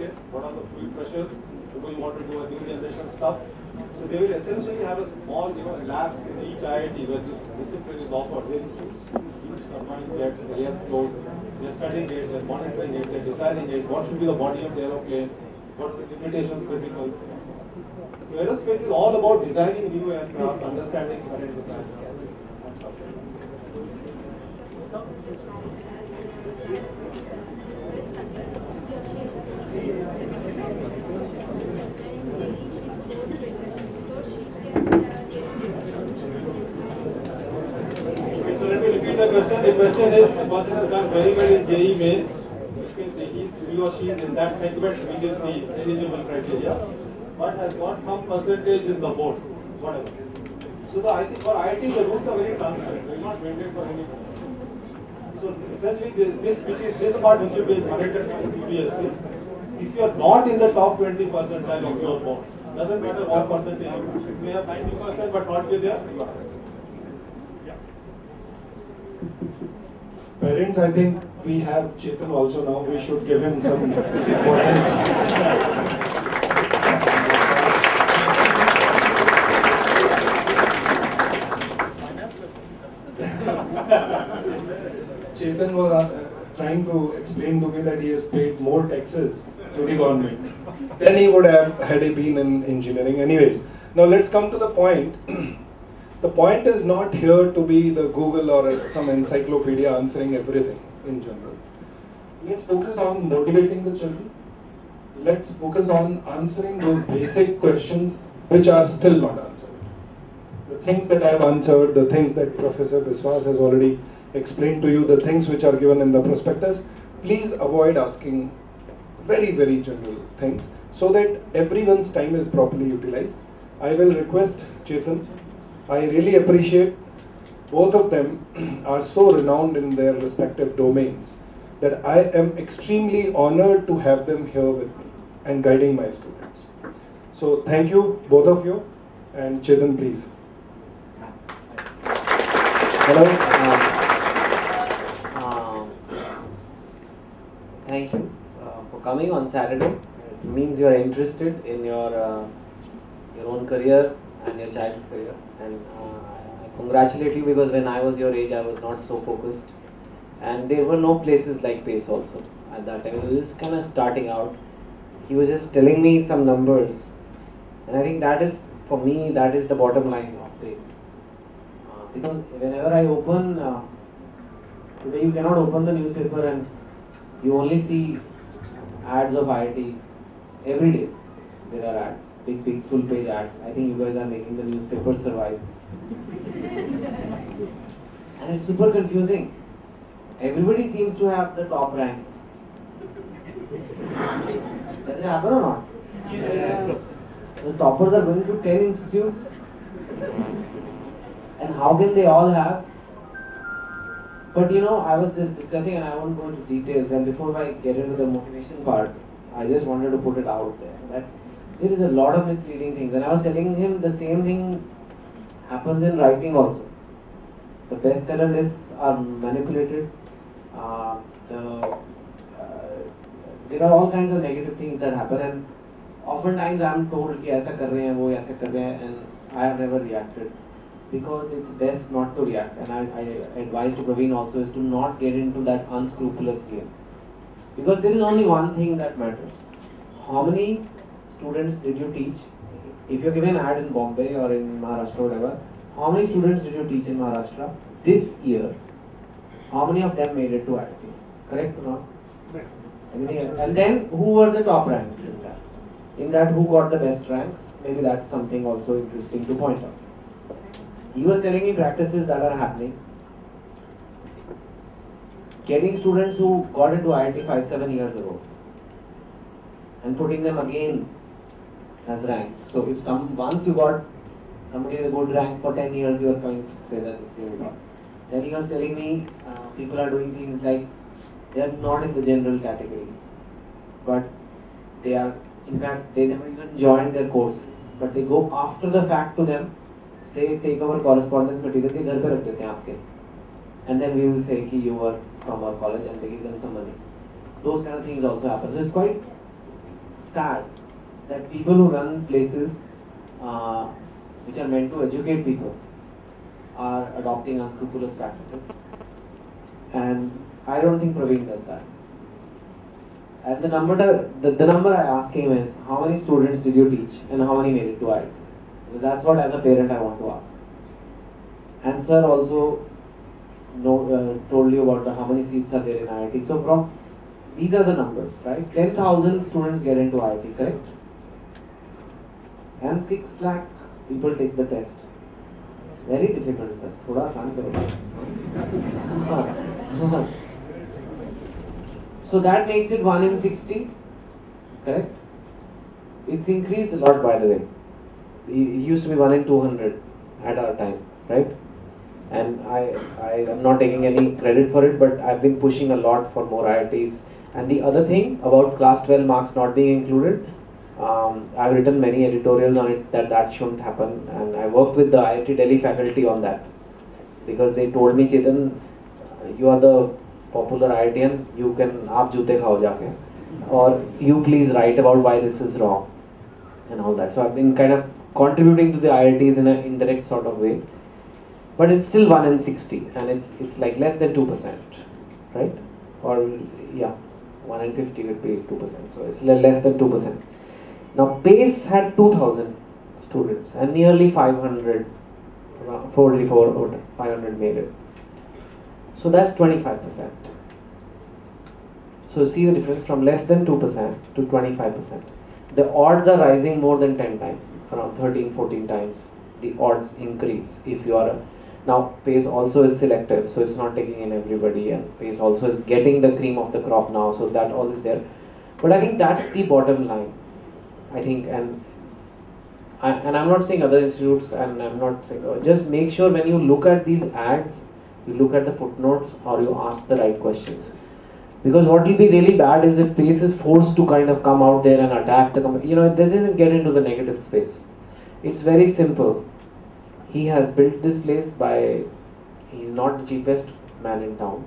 market, what are the fluid pressures, because you want to do a new generation stuff. So they will essentially have a small, labs in each IIT where this discipline is offered. They choose huge turbine jets, the air flows, they're studying it, they're monitoring it, they're designing it, what should be the body of the aeroplane, what are the limitations physical. So aerospace is all about designing new aircraft, understanding current designs. So let me repeat the question. The question is, the person has done very well in JEE mains, which means he or she is in that segment which is the eligible criteria, but has got some percentage in the board, whatever. So I think for IIT the rules are very transparent. They are not mandate for anything. So essentially this part which will be monitored by CBSE. If you are not in the top 20 percentile of your board, doesn't matter what percentage you have. You may have 90% but not be there. Parents, I think we have Chetan also now. We should give him some importance. Chetan was trying to explain to me that he has paid more taxes to the government than he would have had he been in engineering. Anyways, now let's come to the point. The point is not here to be the Google or some encyclopedia answering everything in general. Let's focus on motivating the children. Let's focus on answering those basic questions which are still not answered. The things that I have answered, the things that Professor Biswas has already explained to you, the things which are given in the prospectus, please avoid asking very, very general things so that everyone's time is properly utilized. I will request Chetan. I really appreciate both of them are so renowned in their respective domains that I am extremely honored to have them here with me and guiding my students. So thank you, both of you, and Chetan, please. Hello. Thank you for coming on Saturday. It means you are interested in your own career and your child's career, and I congratulate you, because when I was your age I was not so focused, and there were no places like PACE also at that time. It was kind of starting out. He was just telling me some numbers, and I think that is, for me, that is the bottom line of PACE, because whenever I open today, you cannot open the newspaper and you only see ads of IIT every day. There are ads, big full page ads. I think you guys are making the newspaper survive. And it's super confusing. Everybody seems to have the top ranks. Does it happen or not? Yes. The toppers are going to 10 institutes. And how can they all have? But I was just discussing, and I won't go into details, and before I get into the motivation part, I just wanted to put it out there that there is a lot of misleading things, and I was telling him the same thing happens in writing also. The bestseller lists are manipulated. There are all kinds of negative things that happen, and oftentimes I am told कि ऐसा कर रहे हैं, वो ऐसा कर रहे हैं, and I have never reacted, because it's best not to react. And I advise to Praveen also is to not get into that unscrupulous game, because there is only one thing that matters. How many students did you teach? If you're given an ad in Bombay or in Maharashtra or whatever, how many students did you teach in Maharashtra this year? How many of them made it to IIT? Correct or not? And then who were the top ranks in that? In that, who got the best ranks? Maybe that's something also interesting to point out. He was telling me practices that are happening. Getting students who got into IIT 5-7 years ago and putting them again as rank. So if once you got somebody with a good rank for 10 years, you are going to say that this year. Then he was telling me people are doing things like they are not in the general category, but they are, in fact, they never even joined their course, but they go after the fact to them, say take our correspondence materials, ye ghar pe rakh dete hain aapke, and then we will say ki you were from our college, and they give them some money. Those kind of things also happen. So it's quite sad that people who run places uh, which are meant to educate people are adopting unscrupulous practices, and I don't think Praveen does that. And the number I ask him is, how many students did you teach and how many made it to IIT? Because that's what as a parent I want to ask. And sir also told you about how many seats are there in IIT. So from these are the numbers, right? 10,000 students get into IIT, correct? And 6 lakh people take the test. Very difficult, sir. थोड़ा आसान करो. So that makes it 1 in 60, correct? It's increased a lot, by the way. It used to be 1 in 200 at our time, right? And I am not taking any credit for it, but I've been pushing a lot for more IITs. And the other thing about class 12 marks not being included, I've written many editorials on it that shouldn't happen, and I worked with the IIT Delhi faculty on that, because they told me, Chetan, you are the popular IITian, you can aap jute khao jaake, or you please write about why this is wrong and all that. So I've been kind of contributing to the IITs in an indirect sort of way, but it's still 1 in 60, and it's like less than 2%, right? Or yeah, 1 in 50 would be 2%, so it's less than 2%. Now PACE had 2,000 students and nearly 500, 44 or 500 made it. So that's 25%. So see the difference from less than 2% to 25%. The odds are rising more than 10 times, around 13, 14 times. The odds increase if you are now PACE also is selective, so it's not taking in everybody, and PACE also is getting the cream of the crop now, so that all is there. But I think that's the bottom line. I think, and I'm not saying other institutes, and I'm not saying, just make sure when you look at these ads, you look at the footnotes or you ask the right questions. Because what will be really bad is if PACE is forced to kind of come out there and attack the they didn't get into the negative space. It's very simple. He has built this place he's not the cheapest man in town,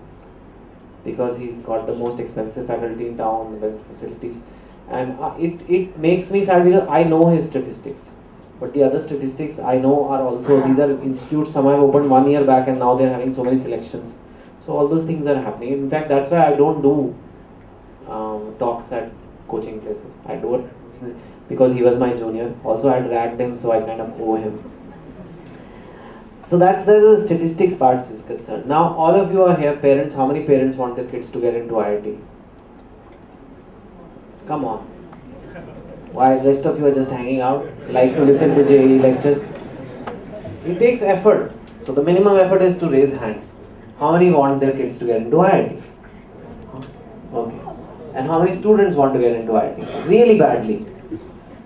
because he's got the most expensive faculty in town, the best facilities. And it makes me sad because I know his statistics, but the other statistics I know are also, these are institutes, some have opened 1 year back and now they're having so many selections. So all those things are happening. In fact, that's why I don't do talks at coaching places. I do it because he was my junior. Also I dragged him, so I kind of owe him. So that's the statistics part is concerned. Now all of you are here, parents. How many parents want their kids to get into IIT? Come on. Why the rest of you are just hanging out, like to listen to JE lectures? It takes effort. So the minimum effort is to raise hand. How many want their kids to get into IIT? Okay. And how many students want to get into IIT? Really badly.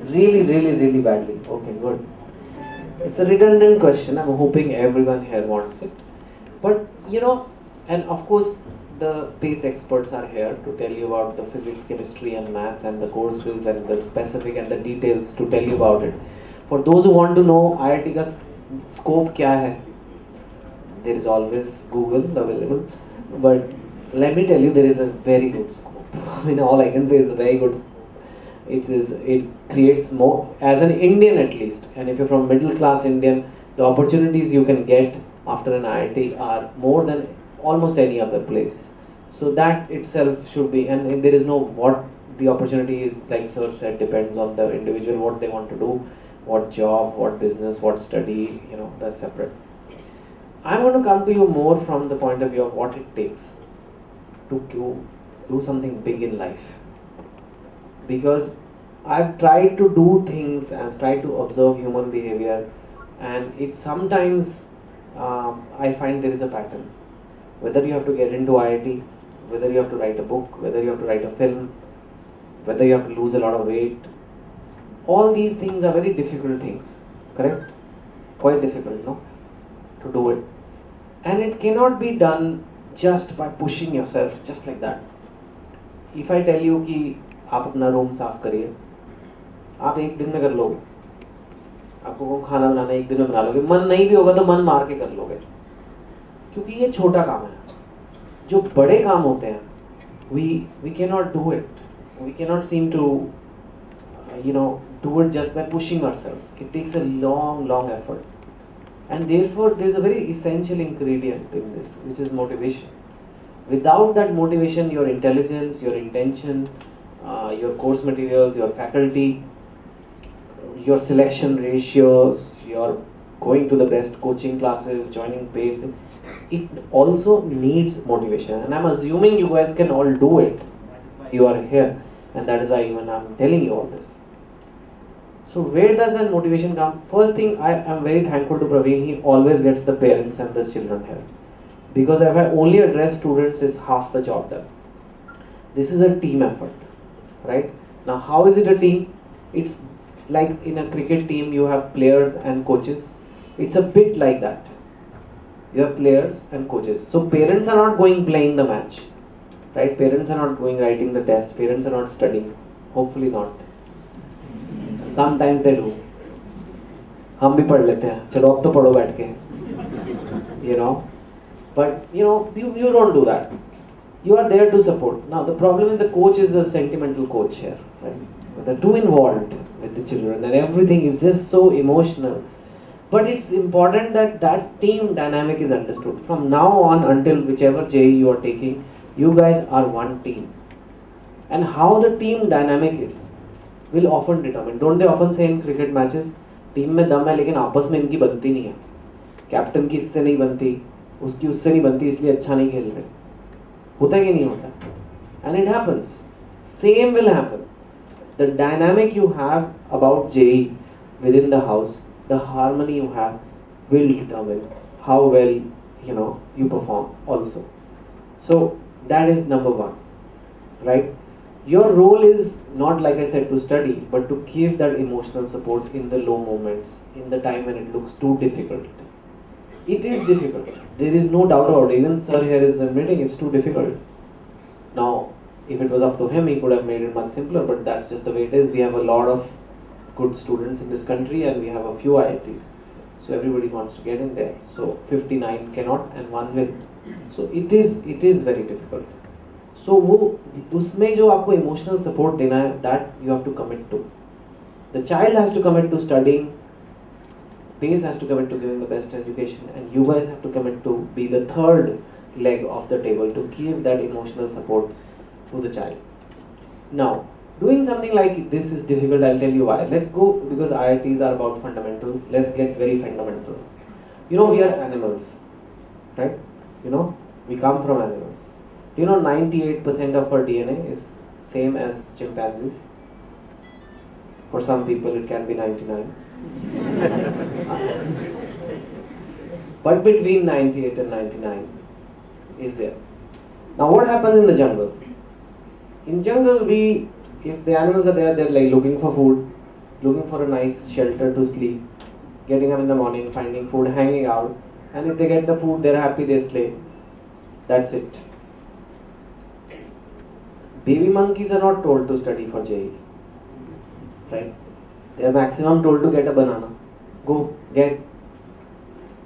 Really badly. Okay, good. It's a redundant question. I'm hoping everyone here wants it. But and of course the PACE experts are here to tell you about the physics, chemistry and maths and the courses and the specific and the details to tell you about it. For those who want to know IIT ka scope kya hai, there is always Google available. But let me tell you, there is a very good scope. I mean, all I can say is very good. It creates more, as an Indian at least, and if you're from middle class Indian, the opportunities you can get after an IIT are more than almost any other place. So that itself should be, and there is no what the opportunity is, like sir said, depends on the individual, what they want to do, what job, what business, what study, that's separate. I'm going to come to you more from the point of view of what it takes to do something big in life. Because I've tried to do things, I've tried to observe human behavior, and it sometimes I find there is a pattern. Whether you have to get into IIT, whether you have to write a book, whether you have to write a film, whether you have to lose a lot of weight, all these things are very difficult things, correct? Quite difficult, no? To do it. And it cannot be done just by pushing yourself, just like that. If I tell you कि आप अपना room साफ करिए, आप एक दिन में कर लोगे. आपको खाना बनाना एक दिन में बना लोगे. मन नहीं भी होगा तो मन मार के कर लोगे, क्योंकि ये छोटा काम है. जो बड़े काम होते हैं, we cannot do it. We cannot seem to do it just by pushing ourselves. It takes a long effort. And therefore, there is a very essential ingredient in this, which is motivation. Without that motivation, your intelligence, your intention, your course materials, your faculty, your selection ratios, your going to the best coaching classes, joining PACE, it also needs motivation. And I'm assuming you guys can all do it. You are here, and that is why even I'm telling you all this. So where does that motivation come? First thing, I am very thankful to Praveen. He always gets the parents and the children here. Because if I only address students, it's half the job done. This is a team effort, right? Now, how is it a team? It's like in a cricket team, you have players and coaches. It's a bit like that. You have players and coaches. So parents are not going playing the match, right? Parents are not going writing the test. Parents are not studying. Hopefully not. Sometimes they do. हम भी पढ़ लेते हैं. चलो अब तो पढ़ो बैठ के. But you don't do that. You are there to support. Now the problem is the coach is a sentimental coach here, right? They're too involved with the children and everything is just so emotional. But it's important that that team dynamic is understood. From now on until whichever JE you are taking, you guys are one team. And how the team dynamic is will often determine. Don't they often say in cricket matches, team में दम है लेकिन आपस में इनकी बनती नहीं है. कैप्टन की इससे नहीं बनती, उसकी उससे नहीं बनती, इसलिए अच्छा नहीं खेल रहे. होता है कि नहीं होता? And it happens. Same will happen. The dynamic you have about JE within the house, the harmony you have will determine how well you perform also. So that is number one, right? Your role is not, like I said, to study, but to give that emotional support in the low moments, in the time when it looks too difficult. It is difficult. There is no doubt about it. Even sir here is admitting it's too difficult. Now, if it was up to him, he could have made it much simpler, but that's just the way it is. We have a lot of good students in this country and we have a few IITs. So everybody wants to get in there. So 59 cannot and 1 will. So it is very difficult. So वो उसमें जो आपको emotional support देना है, that you have to commit to. The child has to commit to studying, PACE has to commit to giving the best education, and you guys have to commit to be the third leg of the table to give that emotional support to the child. Now, doing something like this is difficult, I'll tell you why. Let's go, because IITs are about fundamentals, let's get very fundamental. We are animals, right? We come from animals. 98% of our DNA is same as chimpanzees. For some people it can be 99. But between 98 and 99 is there. Now what happens in the jungle? In jungle, if the animals are there, they're like looking for food, looking for a nice shelter to sleep, getting up in the morning, finding food, hanging out, and if they get the food, they're happy, they slay. That's it. Baby monkeys are not told to study for JE, right? They are maximum told to get a banana. Go, get.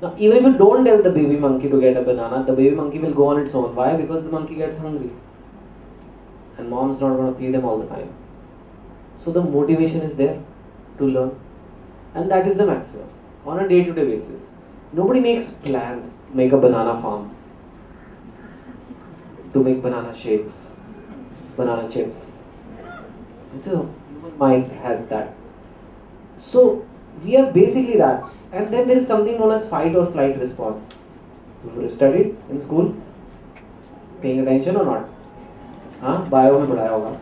Now, even if you don't tell the baby monkey to get a banana, the baby monkey will go on its own. Why? Because the monkey gets hungry. And mom's not going to feed him all the time. So the motivation is there to learn. And that is the maximum. On a day-to-day basis. Nobody makes plans to make a banana farm, to make banana shakes, banana chips. So human mind has that. So we are basically that. And then there is something known as fight or flight response. You studied in school? Paying attention or not? Bio mein padhaya hoga.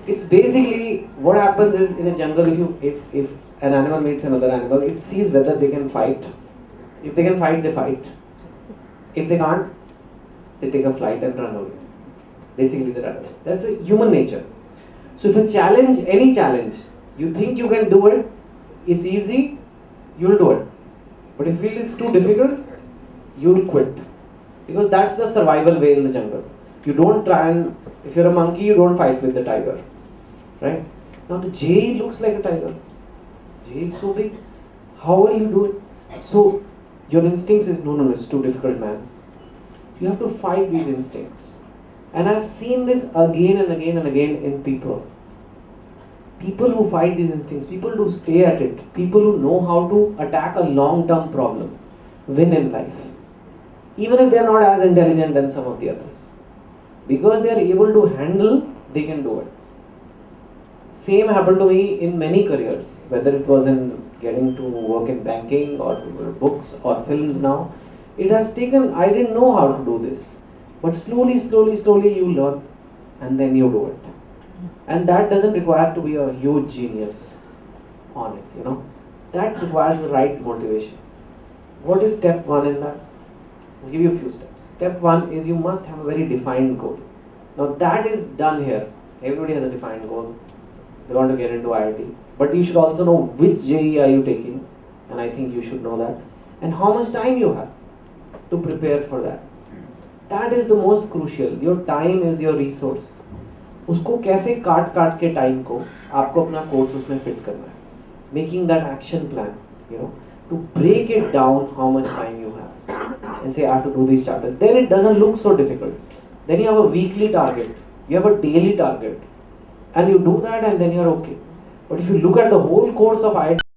It's basically what happens is in a jungle, if an animal meets another animal, it sees whether they can fight. If they can fight, they fight. If they can't, they take a flight and run away. Basically, that's a human nature. So if a challenge, any challenge, you think you can do it, it's easy, you'll do it. But if it is too difficult, you'll quit. Because that's the survival way in the jungle. You don't try and, if you're a monkey, you don't fight with the tiger. Right? Now the jay looks like a tiger. Jay is so big. How will you do it? So your instinct says, no, it's too difficult, man. You have to fight these instincts. And I've seen this again and again and again in people. People who fight these instincts, people who stay at it, people who know how to attack a long-term problem, win in life. Even if they are not as intelligent than some of the others. Because they are able to handle, they can do it. Same happened to me in many careers, whether it was in getting to work in banking or books or films now. It has taken, I didn't know how to do this. But slowly you learn and then you do it. And that doesn't require to be a huge genius on it, you know. That requires the right motivation. What is step one in that? I'll give you a few steps. Step one is you must have a very defined goal. Now that is done here. Everybody has a defined goal. They want to get into IIT. But you should also know which JEE are you taking. And I think you should know that. And how much time you have to prepare for that. That is the most crucial. Your time is your resource. उसको कैसे काट के time को आपको अपना course उसमें fit करना है. Making that action plan, you know, to break it down how much time you have and say I have to do these chapters. Then it doesn't look so difficult. Then you have a weekly target, you have a daily target, and you do that and then you're okay. But if you look at the whole course of IIT